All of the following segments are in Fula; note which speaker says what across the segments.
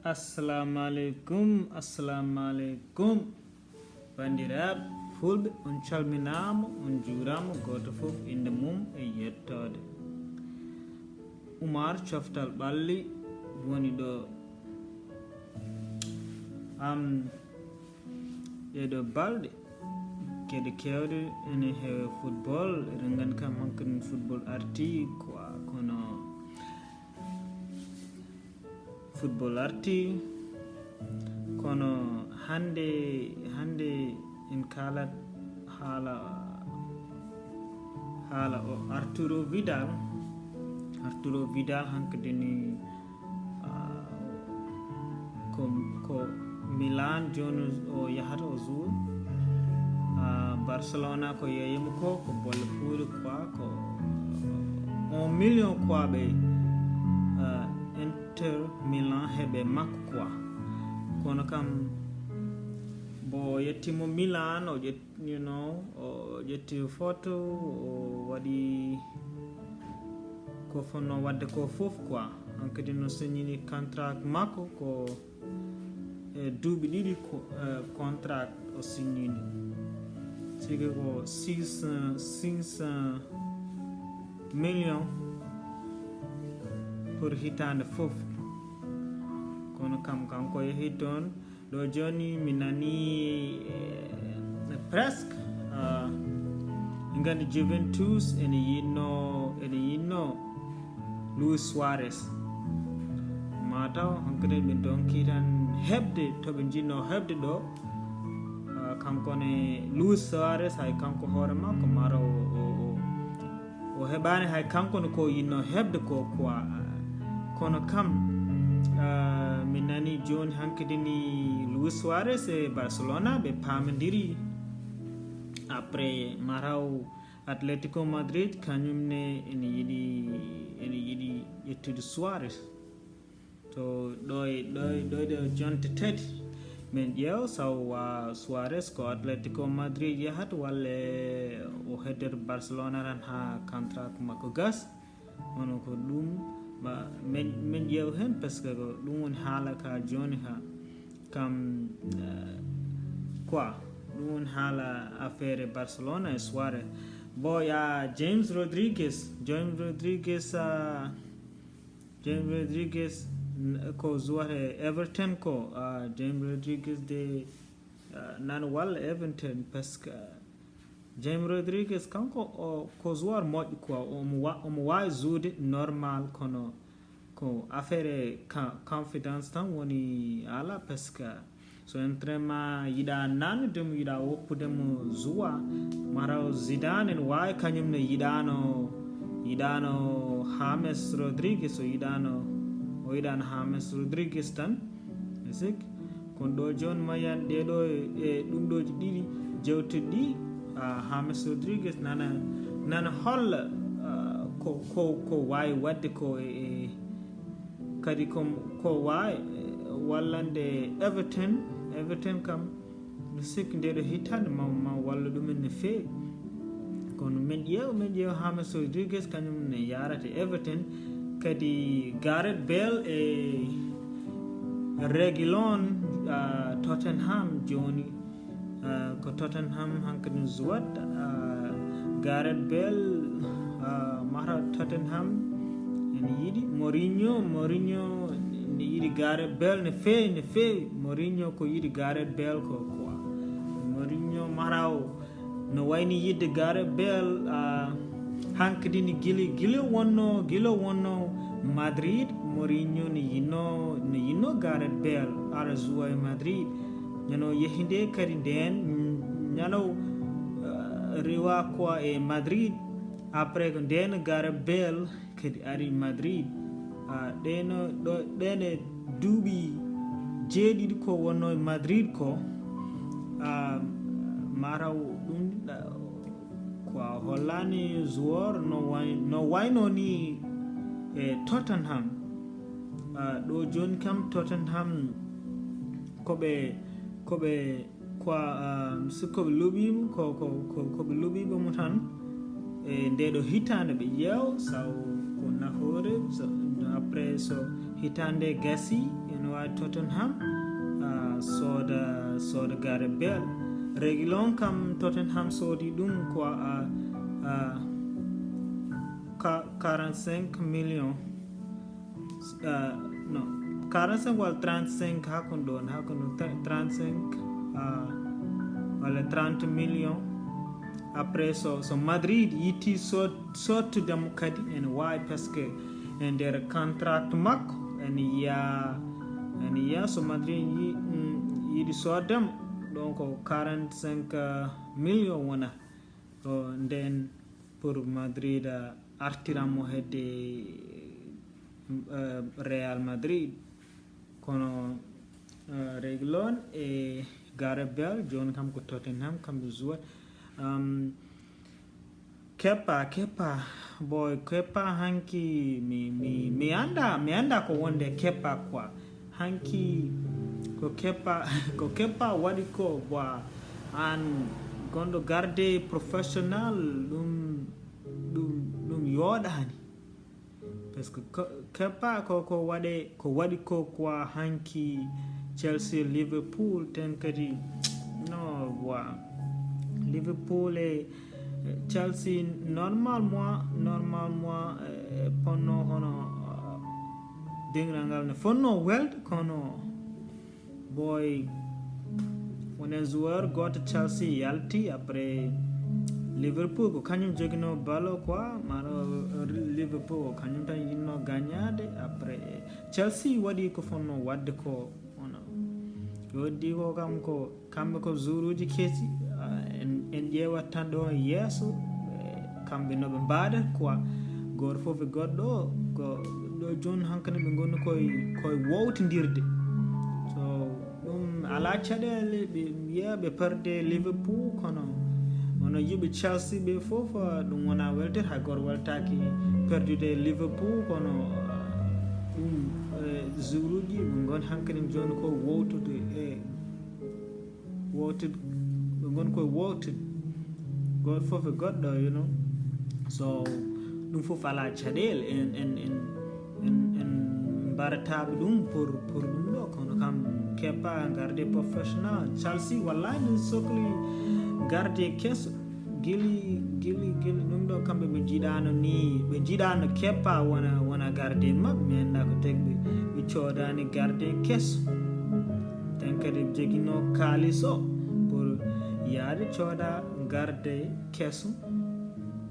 Speaker 1: Assalamualaikum. Bandirab fulbe on calminamo on juramo goto fof inde mum e yettode. Umar coftal ɓalli woni ɗo ɗeɗo balɗe kede kewde ene heewe football eɗen gandi kam hankkadin football arti kono football arti kono hande en kalat haala o Arturo Vidal hankkadini ko Milan joni o yahata o zuwa Barcelona ko yeyimo ko bolle puuri quoi ko 1 million quoi ɓe Inter Milan heɓe makko quoi kono kam bo yettimo Milan o ƴetti photo o waɗi ko fonno wadde ko fof quoi hankkadi no signini contract makko ko duuɓi ɗiɗi contract o signini sigi ko 600 million pour hitande fof kono kam kanko yehi toon ɗo joni mi nani presque gandi Juventus ene yinno Luis Suarez mataw hankkadi ɓe donki tan heɓde toɓe jinno heɓde ɗo kankone Luis Suarez hay kanko hoore makko mara o heɓani hay kankone ko yinno heɓde ko quoi kono kam mi nani joni hankkadini Luis Suarez e Barcelona ɓe pamodiri après maraw Atletico Madrid kañumne ene yiɗi ƴettude Suarez to ɗo jonte tati min ƴeew sawa Suarez ko Atletico Madrid yahata walla o heddere Barcelona tan ha contrat makko gas wono ko ɗum min ƴeew hen par ce que ɗum woni haala ka joni ha kam quoi ɗum woni haala affaire Barcelona e Suarez bo ya James Rodriguez ko zuwata Everton ko James Rodriguez de nana walla Everton par ce que James Rodriguez kanko ko joueur moƴƴo quoi omo wawi joude normal kono ko affaire confidence tan woni ala par ce que so entraînement yiɗa nannudemo yiɗa woppudemo joua mataw Zidane ene wawi kañumne yiɗano James Rodriguez o yiɗano James Rodriguez tan sik kono ɗo joni mayan ɗeɗo e ɗumɗoji ɗiɗi jewtuɗi ɗi James Rodriguez nana holla ko wawi wadde ko kadi ko wawi wallande Everton kam mi sikki ndeɗo hitande ma walla ɗumen no fewi kono min ƴeew James Rodriguez kañum ne yarate Everton kadi Gareth Bale e Reguilon Tottenham joni ko Tottenham hankkadi jouat Gareth Bale mata Tottenham ene yiɗi Mourinho ne yiɗi Gareth Bale no fewi Mourinho ko yiɗi Gareth Bale ko quoi Mourinho maraw no wayni yidde Gareth Bale hankkadini guila wonno Madrid Mourinho ne yinno Gareth Bale ara joua e Madrid ñano yehinde kadi nden ñano rewa quoi e Madrid après ko nden Gareth Bale kadi ari Madrid ɗene duuɓi jeeɗiɗi ko wonno e Madrid ko maraw ɗum ko hollani joueur no wayno ni e Tottenham ɗo joni kam Tottenham koɓe sikkoɓe luɓima koɓe luɓiɓemo tan e ndeɗo hitande ɓe ƴeew saw ko nafoore après so hitande gasi ene wawi Tottenham soda Gareth Bale Reguilon kam Tottenham sodi ɗum ko 45 millions no 45 wala 35 hakkude 35 wala 30 millions après so Madrid yitti sottudemo kadi ene wawi presque e nder contract makko ene yiya so Madrid yiɗi soddemo donc 45 millions wona to nden pour Madrid artiramo hedde Real Madrid kono Reguilon e Gareth Bale joni kam ko Tottenham kamɓe jouat Kepa hanki mi anda ko wonde Kepa quoi hanki ko Kepa waɗi ko an gonɗo garde professionnel ɗum yoɗani parce que Kepa ko waɗi ko quoi hanki Chelsea Liverpool ten kadi no Liverpool et Chelsea normalement ponno hono dengal ne fonno welde kono boy wonen joueur goto Chelsea yalti après Liverpool ko kañum jogino balo quoi maro Liverpool ko kañum tan yinno gagnade après Chelsea waɗi ko fonno wadde ko ono yoddi ko kam ko kamɓe ko jouruji kesi en ƴeewat tan ɗo yeeso kamɓe noɓe mbaɗa quoi goto fof e goɗɗo ko ɗo joni hankkadi ɓe gonni koye wowtidirde so ɗum ala caɗele ɓe mbiya ɓe perde Liverpool kono wono yiɓe Chelsea ɓe fof ɗum wona weltere hay goto weltaki perdude Liverpool kono ɗum jouruji ɓe goni hankkadi joni ko wowtude ɓe goni koye wowtude goto fof e goɗɗo you know so ɗum fof ala caɗele en mbarataɓe ɗum pour ɗum ɗo kono kam Kepa garde professionnel Chelsea wallahi min sohli garde kesso guili ɗum ɗo kamɓe ɓe jiiɗano Kepa wona garde mabɓe mi anda ko tagui ɓe coodani garde kesso tan kadi ɓe joguino kalis o pour yaade cooda garde kesso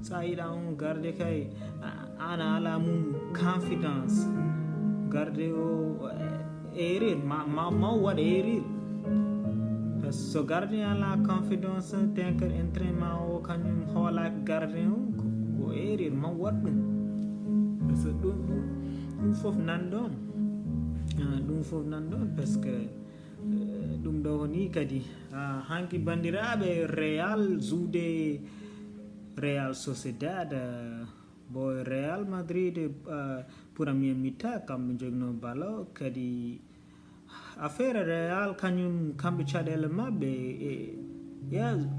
Speaker 1: sa yiɗa on garde kay an ala mum confidence garde o erreur ma waɗa erreur par ce que so garde ala confidence ten kadi entraînement o kañum hoolaki garde o ko erreur ma waɗ ɗum par ce que ɗum fof nan ɗon par ce que ɗum ɗo ko ni kadi hanki bandiraɓe Real joude Real Sociedad boy Real Madrid premier mi-temps kamɓe jogino balo kadi affaire Real kamɓe caɗele mabɓe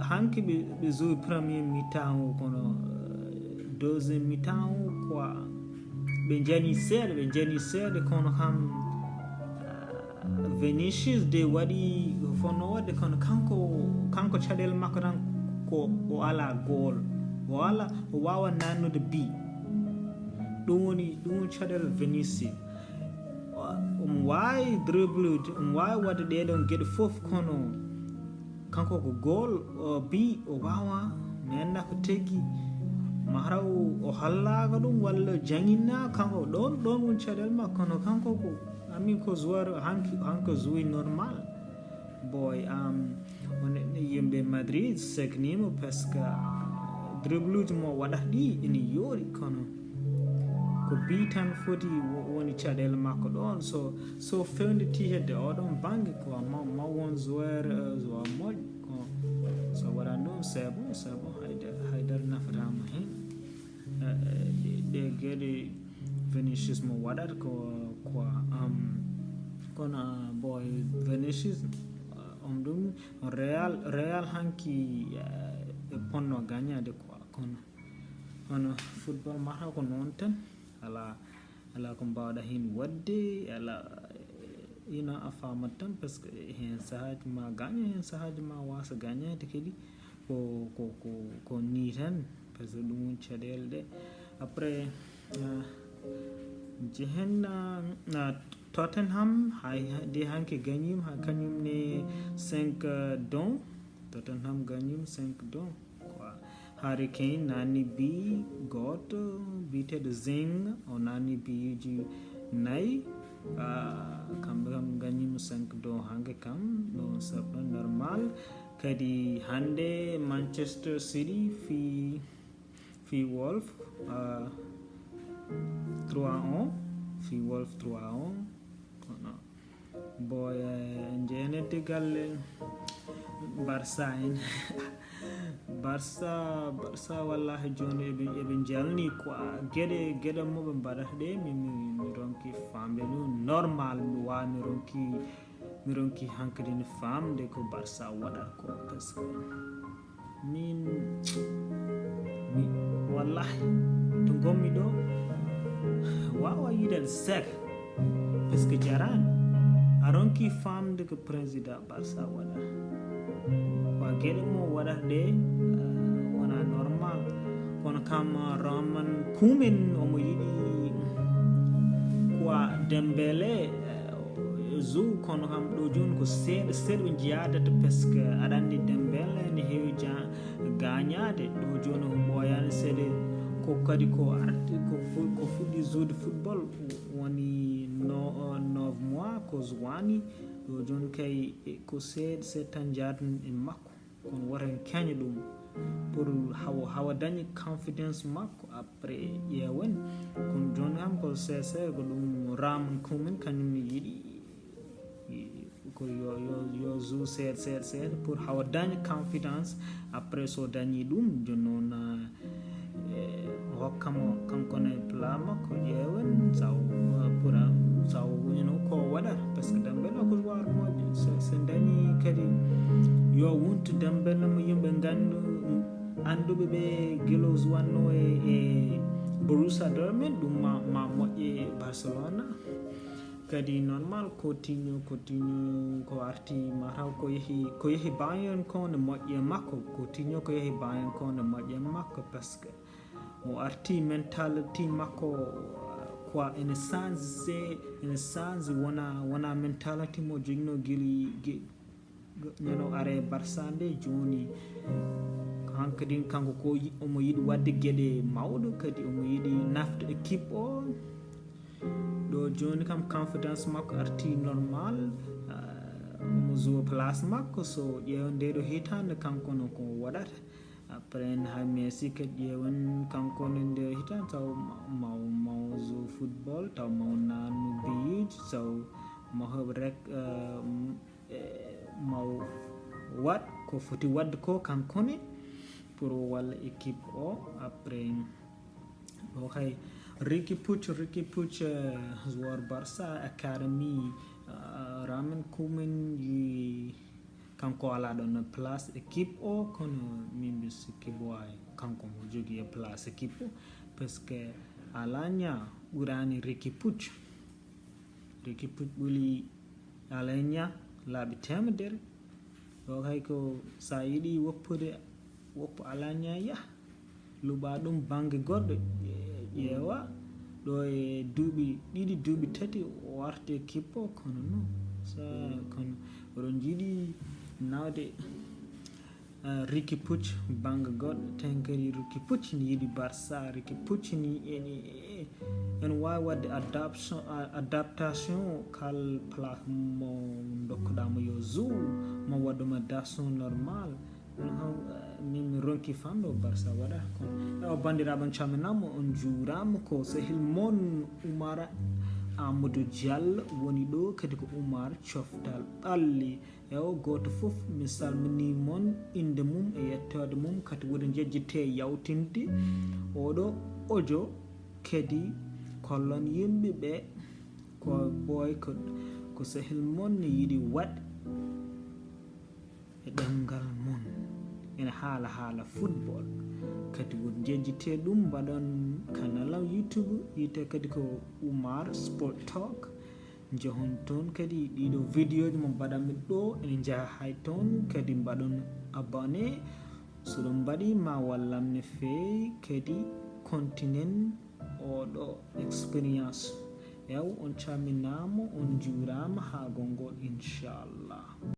Speaker 1: hanki ɓe jouyi premier mi-temps o kono deuxième mi-temps o quoi ɓe jani seeɗa kono kam Vinicius de waɗi fonno wadde kono kanko caɗele makko tan ko o ala goal o wawa nannude bi ɗum woni caɗele Vinicius wawi driblude wawi wadde ɗeɗon gueɗe foof kono kanko ko goal bi o wawa mi anda ko tegui mahraw o hallaka ɗum walla janginna kanko ɗon woni caɗele makko kono kanko ko amin ko joueur hanko jouyi normal boy yimɓe Madrid seknimo par ce que dribluji mo waɗata ɗi ene yoori kono ko bi tan foti woni caɗele makko ɗon so fewnditi hedde oɗon banggue ko ma won joueur moƴƴo ko so waɗani ɗum c'est bon haydara nafatama hen ɗe gueɗe Vinicius mo waɗata ko kono boy Vinicius ɗum Real hanki ɓe ponno gagnade quoi kono football mata ko noon tan ala ala ko mbawɗa hen wadde ala a famat tan par ce que hen sahaji ma gaña hen sahaji ma wasa gañade kadi ko ni tan par ce que ɗum woni caɗele ɗe après jehen Tottenham de hanke gagnima ha kañumne 5 don Tottenham gagnima 5 don quoi. Harry Kane nani bi goto biteɗo Zing o nani biyuji 4 kamɓe kam gagnima 5 don hanke kam ɗon sappo normal. Kadi hande Manchester City fi Wolf 3-1 fi Wolf 3-1 boy jenete galle Barça en Barça wallahi joni eɓe jalni quoi gueɗe moɓe mbaɗata ɗe mi ronki famde ɗum normal mi wawi mi ronki hankadi ne famde ko Barça waɗata ko par ce que min wallahi to gommi ɗo wawa yiɗade sek par ce que jarani a ronki famde ko président Barça waɗa wa gueɗe mo waɗata ɗe wona normal kono kam Roman Koeman omo yiɗi quoi Dembélé Zou kono kam ɗo joni ko seeɗa ɓe jiyadata par ce que aɗa andi Dembélé ne heewi gañade ɗo joni o ɓoyani seeɗa ko kadi ko arti ko fuɗɗi joude football woni 9 mois ko zowani ɗo joni kay ko seeɗa tan jadan en makko kono woten keña ɗum pour hawa dañi confidence makko après ƴeewen kono joni kam ko sese ko ɗum Roman Koeman kañumne yiɗi ko yo jou seeɗa pour hawa dañi confidence après so dañi ɗum joni noon hokkamo kankone pla makko ƴeewen saw ko waɗata par ce que Dembélé ko joueur moƴƴo so dañi kadi yo wontu Dembélé mo yimɓe gandu anduɓe ɓe guelos wanno e Borussia Dortmund ɗum ma moƴƴe Barcelona kadi normal Coutinho ko arti mataw ko yeehi Bayern ko ne moƴƴe makko Coutinho ko yeehi Bayern ko ne moƴƴe makko par ce que o arti mentality makko quoi ene change wona mentality mo jogino guili ñano are Barça nde joni hankadi kanko ko omo yiɗi wadde gueɗe mawɗo kadi omo yiɗi nafta équipe o ɗo joni kam confidence makko arti normal omo joue place makko so ƴeewa nde ɗo hitande kankono ko waɗata après ha Messi kadi ƴeewen kankone nde hitande taw maw joue football taw maw nannu biyuji taw maw heɓ rek maw waɗ ko foti wadde ko kankone pour walla équipe o après ɗo kay Ricky Pucci joueur Barça academy Roman Koeman yi kanko ala ɗon place équipe o kono min mbi sikki boy kanko mo jogui place équipe o par ce que Alanya ɓurani Ricky Pucci ɓuuri Alanya laaɓi temedere ɗo kay ko sa yiiɗi woppu Alanya yaha luɓa ɗum banggue goɗɗo ƴeewa ɗo e duuɓi tati o warti équipe o kono non kono oɗon jiiɗi nawde Ricky Pucci banggue goɗɗo tan kadi Ricky Pucci ne yiiɗi Barça Ricky Pucci ni en wawi wadde adaptation kal place mo dokkoɗamo yo joue mo waɗuma adaptation normal min mi ronki famde o Barça waɗa kono o bandiraɓe calminama on juurama ko sehil mon Oumar Amadou Diallo woni ɗo kadi ko Oumar coftal ɓalli o goto foof mi salmini moon inde mum e yettode mum kadi woɗi jejjite yawtinde oɗo audio kadi kollon yimɓeɓe ko boy ko sehil mon ne yiiɗi waɗ e ɗemgal mon ene haala football kadi won jejjite ɗum mbaɗon kanala YouTube yite kadi ko Oumar Sport Talk. Jehon toon kadi ɗiɗo vidéoji mo mbaɗanmi ɗo ene jaha hay toon kadi mbaɗon abonné. So ɗum mbaɗi ma wallam no feewi kadi continuen oɗo expérience. Yaw on calminama on juurama ha gongol inchallah.